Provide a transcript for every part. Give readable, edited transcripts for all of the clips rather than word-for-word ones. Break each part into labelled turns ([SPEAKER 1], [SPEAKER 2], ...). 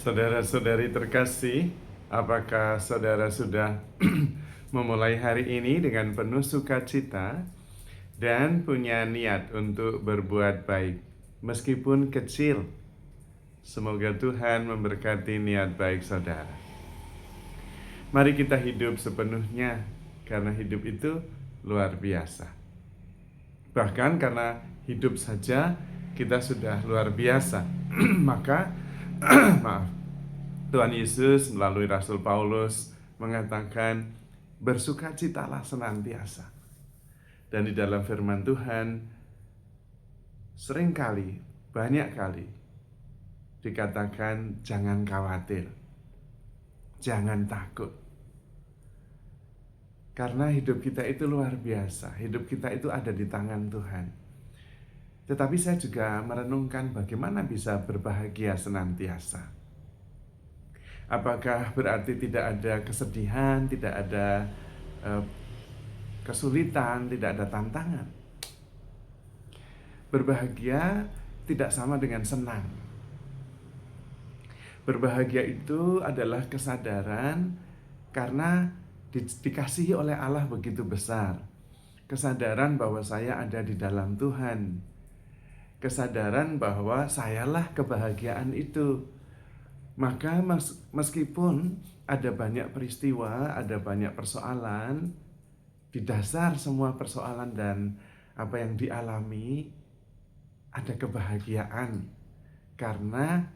[SPEAKER 1] Saudara-saudari terkasih, apakah saudara sudah memulai hari ini dengan penuh sukacita dan punya niat untuk berbuat baik, meskipun kecil? Semoga Tuhan memberkati niat baik saudara. Mari kita hidup sepenuhnya, karena hidup itu luar biasa. Bahkan karena hidup saja kita sudah luar biasa, maka maaf, Tuhan Yesus melalui Rasul Paulus mengatakan, bersukacitalah senantiasa. Dan di dalam firman Tuhan, seringkali, banyak kali dikatakan jangan khawatir, jangan takut. Karena hidup kita itu luar biasa, hidup kita itu ada di tangan Tuhan. Tetapi saya juga merenungkan bagaimana bisa berbahagia senantiasa. Apakah berarti tidak ada kesedihan, tidak ada kesulitan, tidak ada tantangan? Berbahagia tidak sama dengan senang. Berbahagia itu adalah kesadaran karena dikasihi oleh Allah begitu besar. Kesadaran bahwa saya ada di dalam Tuhan. Kesadaran bahwa sayalah kebahagiaan itu. Maka meskipun ada banyak peristiwa, ada banyak persoalan, di dasar semua persoalan dan apa yang dialami, ada kebahagiaan. Karena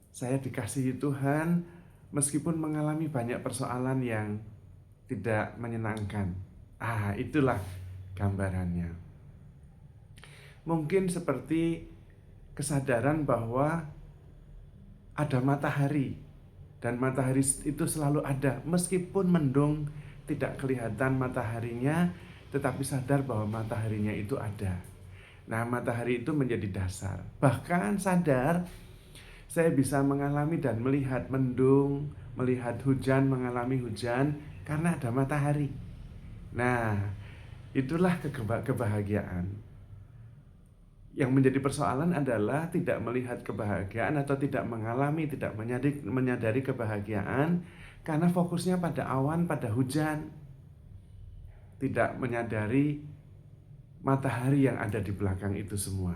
[SPEAKER 1] saya dikasihi Tuhan meskipun mengalami banyak persoalan yang tidak menyenangkan. Itulah gambarannya. Mungkin seperti kesadaran bahwa ada matahari, dan matahari itu selalu ada meskipun mendung, tidak kelihatan mataharinya, tetapi sadar bahwa mataharinya itu ada. Nah, matahari itu menjadi dasar. Bahkan sadar saya bisa mengalami dan melihat mendung, melihat hujan, mengalami hujan karena ada matahari. Nah, itulah kebahagiaan. Yang menjadi persoalan adalah tidak melihat kebahagiaan atau tidak mengalami, tidak menyadari kebahagiaan karena fokusnya pada awan, pada hujan. Tidak menyadari matahari yang ada di belakang itu semua.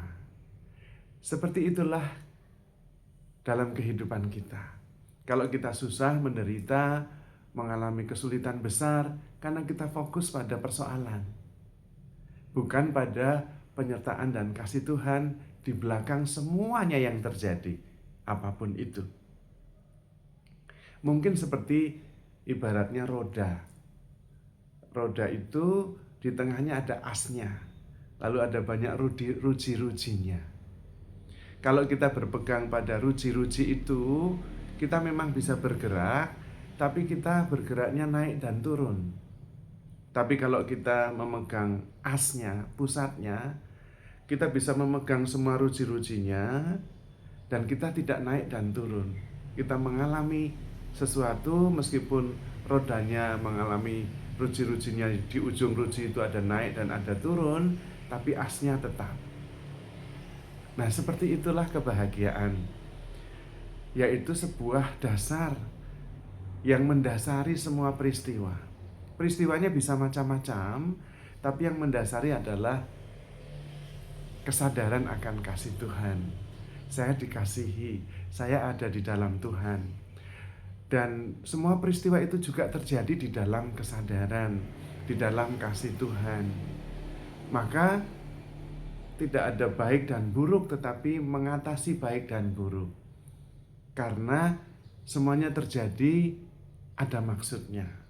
[SPEAKER 1] Seperti itulah dalam kehidupan kita. Kalau kita susah, menderita, mengalami kesulitan besar, karena kita fokus pada persoalan, bukan pada penyertaan dan kasih Tuhan di belakang semuanya yang terjadi, apapun itu. Mungkin seperti ibaratnya roda. Roda itu di tengahnya ada asnya, lalu ada banyak ruji-rujinya. Kalau kita berpegang pada ruji-ruji itu, kita memang bisa bergerak, tapi kita bergeraknya naik dan turun. Tapi kalau kita memegang asnya, pusatnya, kita bisa memegang semua ruji-rujinya, dan kita tidak naik dan turun. Kita mengalami sesuatu meskipun rodanya mengalami ruji-rujinya, di ujung ruji itu ada naik dan ada turun, tapi asnya tetap. Nah, seperti itulah kebahagiaan, yaitu sebuah dasar yang mendasari semua peristiwa. Peristiwanya bisa macam-macam, tapi yang mendasari adalah kesadaran akan kasih Tuhan. Saya dikasihi, saya ada di dalam Tuhan. Dan semua peristiwa itu juga terjadi di dalam kesadaran, di dalam kasih Tuhan. Maka tidak ada baik dan buruk, tetapi mengatasi baik dan buruk. Karena semuanya terjadi ada maksudnya.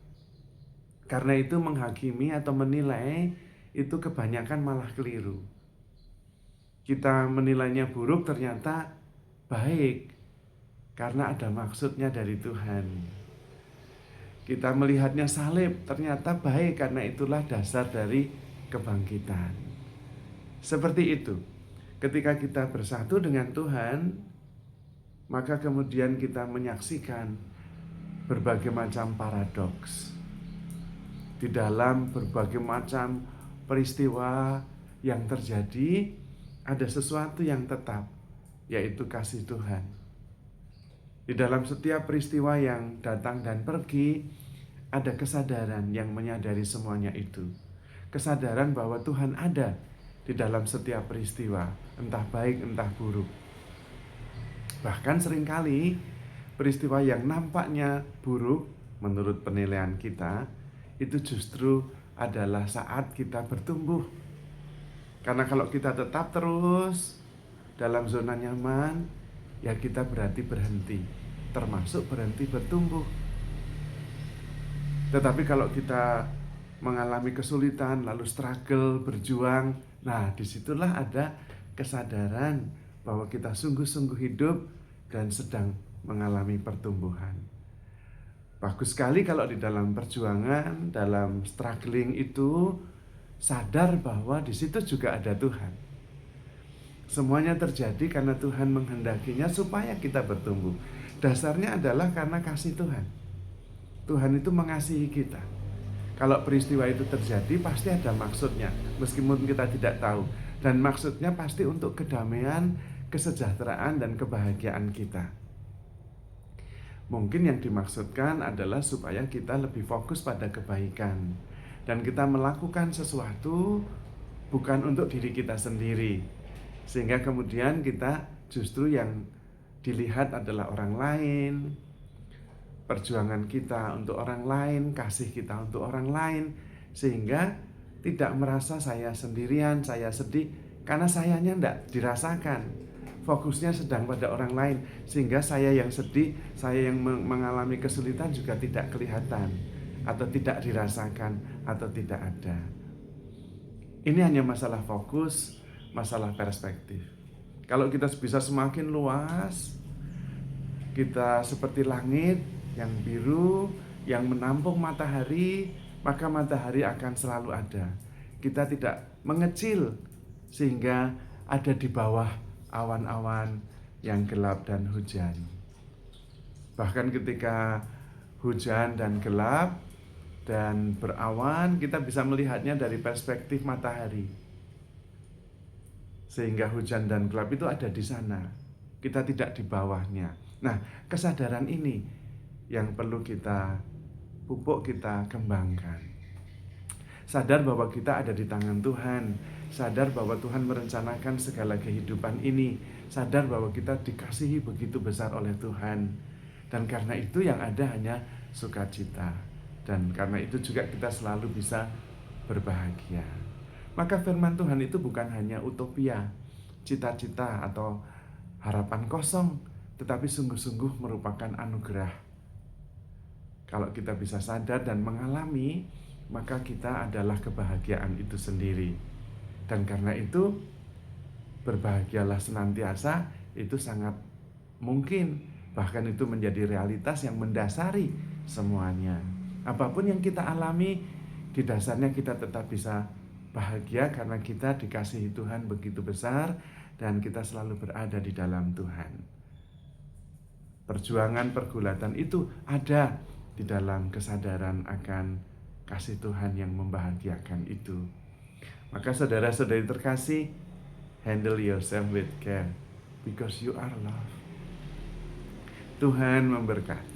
[SPEAKER 1] Karena itu menghakimi atau menilai itu kebanyakan malah keliru. Kita menilainya buruk, ternyata baik karena ada maksudnya dari Tuhan. Kita melihatnya salib, ternyata baik karena itulah dasar dari kebangkitan. Seperti itu. Ketika kita bersatu dengan Tuhan, maka kemudian kita menyaksikan berbagai macam paradoks. Di dalam berbagai macam peristiwa yang terjadi, ada sesuatu yang tetap, yaitu kasih Tuhan. Di dalam setiap peristiwa yang datang dan pergi, ada kesadaran yang menyadari semuanya itu. Kesadaran bahwa Tuhan ada di dalam setiap peristiwa, entah baik entah buruk. Bahkan seringkali peristiwa yang nampaknya buruk menurut penilaian kita, itu justru adalah saat kita bertumbuh. Karena kalau kita tetap terus dalam zona nyaman, ya kita berarti berhenti, termasuk berhenti bertumbuh. Tetapi kalau kita mengalami kesulitan, lalu struggle, berjuang, nah disitulah ada kesadaran bahwa kita sungguh-sungguh hidup dan sedang mengalami pertumbuhan. Bagus sekali kalau di dalam perjuangan, dalam struggling itu sadar bahwa di situ juga ada Tuhan. Semuanya terjadi karena Tuhan menghendakinya supaya kita bertumbuh. Dasarnya adalah karena kasih Tuhan. Tuhan itu mengasihi kita. Kalau peristiwa itu terjadi pasti ada maksudnya, meskipun kita tidak tahu. Dan maksudnya pasti untuk kedamaian, kesejahteraan, dan kebahagiaan kita. Mungkin yang dimaksudkan adalah supaya kita lebih fokus pada kebaikan. Dan kita melakukan sesuatu bukan untuk diri kita sendiri. Sehingga kemudian kita justru yang dilihat adalah orang lain, perjuangan kita untuk orang lain, kasih kita untuk orang lain, sehingga tidak merasa saya sendirian, saya sedih, karena sayanya tidak dirasakan. Fokusnya sedang pada orang lain, sehingga saya yang sedih, saya yang mengalami kesulitan juga tidak kelihatan, atau tidak dirasakan, atau tidak ada. Ini hanya masalah fokus, masalah perspektif. Kalau kita bisa semakin luas, kita seperti langit yang biru, yang menampung matahari, maka matahari akan selalu ada. Kita tidak mengecil sehingga ada di bawah awan-awan yang gelap dan hujan. Bahkan ketika hujan dan gelap dan berawan, kita bisa melihatnya dari perspektif matahari. Sehingga hujan dan gelap itu ada di sana. Kita tidak di bawahnya. Nah, kesadaran ini yang perlu kita pupuk, kita kembangkan. Sadar bahwa kita ada di tangan Tuhan. Sadar bahwa Tuhan merencanakan segala kehidupan ini. Sadar bahwa kita dikasihi begitu besar oleh Tuhan. Dan karena itu yang ada hanya sukacita. Dan karena itu juga kita selalu bisa berbahagia. Maka firman Tuhan itu bukan hanya utopia, cita-cita atau harapan kosong, tetapi sungguh-sungguh merupakan anugerah. Kalau kita bisa sadar dan mengalami, maka kita adalah kebahagiaan itu sendiri. Dan karena itu, berbahagialah senantiasa, itu sangat mungkin. Bahkan itu menjadi realitas yang mendasari semuanya. Apapun yang kita alami, di dasarnya kita tetap bisa bahagia karena kita dikasihi Tuhan begitu besar dan kita selalu berada di dalam Tuhan. Perjuangan pergulatan itu ada di dalam kesadaran akan kasih Tuhan yang membahagiakan itu. Maka saudara-saudari terkasih, handle yourself with care because you are loved. Tuhan memberkati.